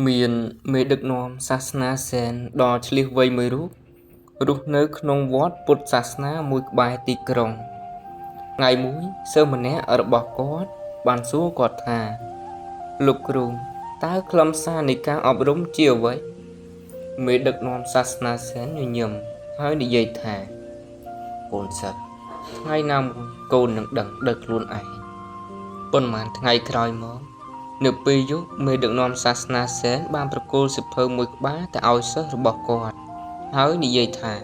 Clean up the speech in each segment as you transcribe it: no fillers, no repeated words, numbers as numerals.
មានមេដឹកនាំសាសនាសែនដ៏ឆ្លៀសវៃមួយរូបរស់នៅក្នុងវត្តពុទ្ធសាសនាមួយក្បែរទីក្រុងថ្ងៃមួយសិស្សម្នាក់របស់គាត់បានសួរគាត់ថាលោកគ្រូតើខ្លឹមសារនៃការអប់រំជាអ្វីមេដឹកនាំសាសនាសែនញញឹមហើយនិយាយថាកូនសិស្សថ្ងៃណាមួយកូននឹងដឹងដោយខ្លួនឯងប៉ុន្មានថ្ងៃក្រោយមកនៅពេលយប់មេដឹកនាំសាសនាសែនបានប្រគល់សៀវភៅមួយក្បាលទៅឲ្យសិស្សរបស់គាត់ហើយនិយាយថា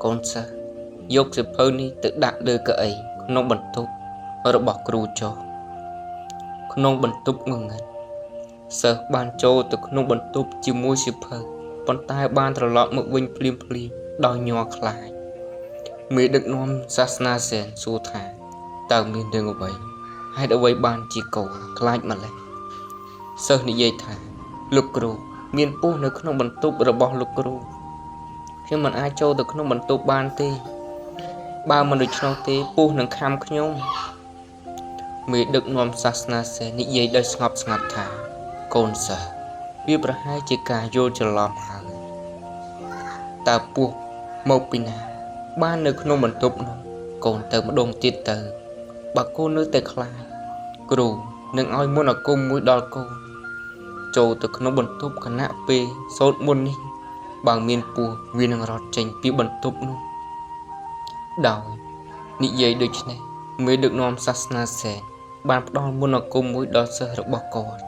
កូនសិស្សយកសៀវភៅនេះទៅដាក់លើកៅអីក្នុងបន្ទប់របស់គ្រូចុះក្នុងបន្ទប់ងងឹតសិស្សបានចូលទៅក្នុងបន្ទប់ជាមួយសៀវភៅប៉ុន្តែបានត្រឡប់មកវិញភ្លាមដោយញ័រខ្លាចមេដឹកនាំសាសនាសែនសួរថាតើមានរឿងអ្វីហេតុអ្វីបានជាកូនខ្លាចម្ល៉េះសិស្សនិយាយថាលោកគ្រូមានពស់នៅក្នុងបន្ទប់របស់លោកគ្រូខ្ញុំមិនអាចចូលទៅក្នុងបន្ទប់បានទេបើមិនដូច្នោះទេពស់នឹងខាំខ្ញុំមេដឹកនាំសាសនាសែននិយាយដោយស្ងប់ស្ងាត់ថាកូនសិស្សវាប្រហែលជាការយល់ច្រឡំហើយតើពស់មកពីណាបាននៅក្នុងបន្ទប់នោះកូនទៅម្ដងទៀតទៅបើកូននៅតែខ្លាចគ្រូនឹងឲ្យមន្តអាគមមួយដល់កូនចូលទៅក្នុងបន្ទប់គណៈពេលសូត្រមន្តនេះបើមានពស់វានឹងរត់ចេញពីបន្ទប់នោះដោយនិយាយដូចនេះមេដឹកនាំសាសនាសែនបានផ្ដល់មន្តអាគមមួយដល់សិស្សរបស់គាត់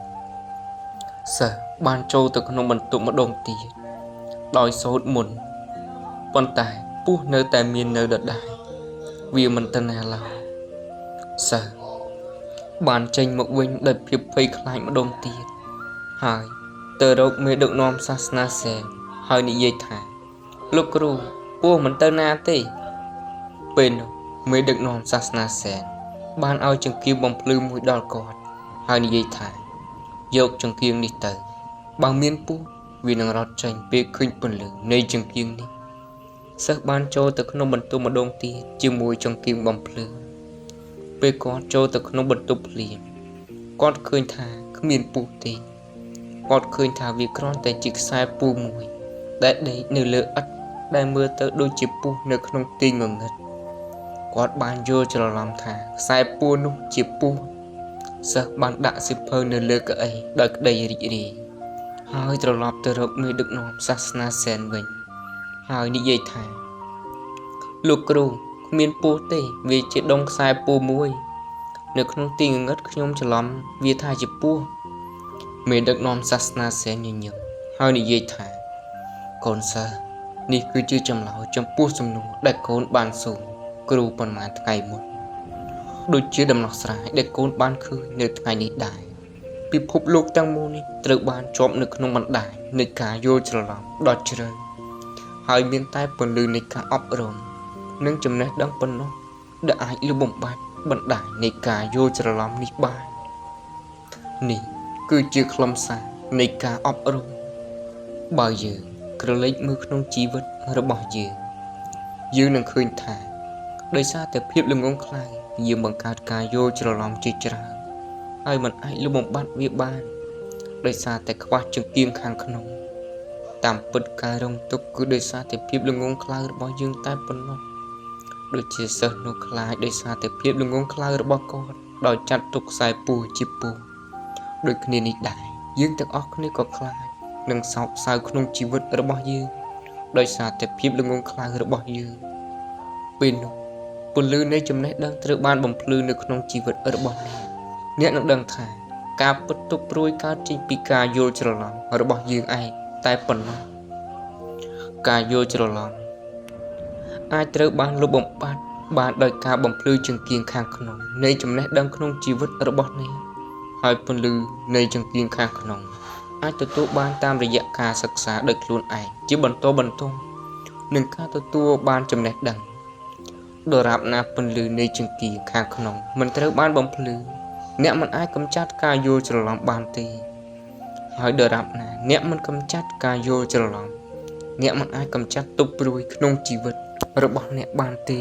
សិស្សបានចូលទៅក្នុងបន្ទប់ម្ដងទៀតដោយសូត្រមន្តប៉ុន្តែពស់នៅតែមាននៅដដែលវាមិនទៅណាឡើយសិស្សបានចេញមកវិញដោយភាពភ័យខ្លាចម្ដងទៀតហើយទៅរកមេដឹកនាំសាសនាសែនហើយនិយាយថាលោកគ្រូពស់មិនទៅណាទេពេលនោះមេដឹកនាំសាសនាសែនបានឲ្យចង្កៀងបំភ្លឺមួយដល់គាត់ហើយនិយាយថាយកចង្កៀងនេះទៅបើមានពស់វានឹងរត់ចេញពេលឃើញពន្លឺនៃចង្កៀងនេះសិស្សបានចូលទៅក្នុងបន្ទប់ម្ដងទៀតជាមួយចង្កៀងបំភ្លឺពេលគាត់ចូលទៅក្នុងបន្ទប់ភ្លាមគាត់ឃើញថាគ្មានពស់ទេគាត់ឃើញថាវាគ្រាន់តែជាខ្សែពស់មួយដែលដេកនៅលើឥដ្ឋដែលមើលទៅដូចជាពស់នៅក្នុងទីងងឹតគាត់បានយល់ច្រឡំថាខ្សែពស់នោះជាពស់សិស្សបានដាក់សៀវភៅនៅលើកៅអីដោយក្តីរីករាយហើយត្រឡប់ទៅរកមេដឹកនាំសាសនាសែនវិញហើយនិយាយថាលោកគ្រូគ្មានពស់ទេវាជាដុំខ្សែពស់មួយនៅក្នុងទីងងឹតខ្ញុំច្រឡំវាថាជាពស់មេដឹកនាំសាសនាសែនញញឹមហើយនិយាយថាកូនសិស្សនេះគឺជាចម្លើយចំពោះសំណួរដែលកូនបានសួរគ្រូប៉ុន្មានថ្ងៃមុនដូចជាដំណោះស្រាយដែលកូនបានឃើញនៅថ្ងៃនេះដែរពិភពលោកទាំងមូលនេះត្រូវបានជាប់នៅក្នុងបណ្ដាញនៃការយល់ច្រឡំដ៏ជ្រៅហើយមានតែពន្លឺនៃការអប់រំនិងចំណេះដឹងប៉ុណ្ណោះដែលអាចលុបបំបាត់បណ្ដាញនៃការយល់ច្រឡំនេះបាននេះគឺជាខ្លឹមសារនៃការអប់រំបើយើងក្រឡេកមើលក្នុងជីវិតរបស់យើងនឹងឃើញថាដោយសារតែភាពល្ងង់ខ្លៅយើងបង្កើតការយល់ច្រឡំជាច្រើនហើយมันអាចលុបបំបាត់វាបានដោយសារតែខ្វះចង្កៀងខាងក្នុងតាមពិតការរងទុក្ខគឺដោយសារតែភាពល្ងង់ខ្លៅរបស់យើងតែប៉ុណ្ណោះដូចជាសិស្សនោះខ្លាចដោយសារតែភាពល្ងង់ខ្លៅរបស់គាត់ដោយចាត់ទុកខ្សែពស់ជាពស់ដូចគ្នានេះដែរយើងទាំងអស់គ្នាក៏ខ្លាចនឹងសោកសៅក្នុងជីវិតរបស់យើងដោយសារតែភាពល្ងង់ខ្លៅរបស់យើងពេលនោះពន្លឺនៃចំណេះដឹងត្រូវបានបំភ្លឺនៅក្នុងជីវិតរបស់អ្នកនឹងដឹងថាការពិតទុកព្រួយកើតចេញពីការយល់ច្រឡំរបស់យើងឯងតែប៉ុណ្ណោះការយល់ច្រឡំអាចត្រូវបានលុបបំបាត់បានដោយការបំភ្លឺចង្កៀងខាងក្នុងនៃចំណេះដឹងក្នុងជីវិតរបស់អ្នកហើយពន្លឺនៃចង្កៀងខាងក្នុងអាចទទួលបានតាមរយៈការសិក្សាដោយខ្លួនឯងជាបន្តបន្ទាប់នឹងការទទួលបានចំណេះដឹងដរាបណាពន្លឺនៃចង្កៀងខាងក្នុងមិនត្រូវបានបំភ្លឺអ្នកមិនអាចកម្ចាត់ការយល់ច្រឡំបានទេហើយដរាបណាអ្នកមិនកម្ចាត់ការយល់ច្រឡំអ្នកមិនអាចកម្ចាត់ទុក្ខព្រួយក្នុងជីវិតរបស់អ្នកបានទេ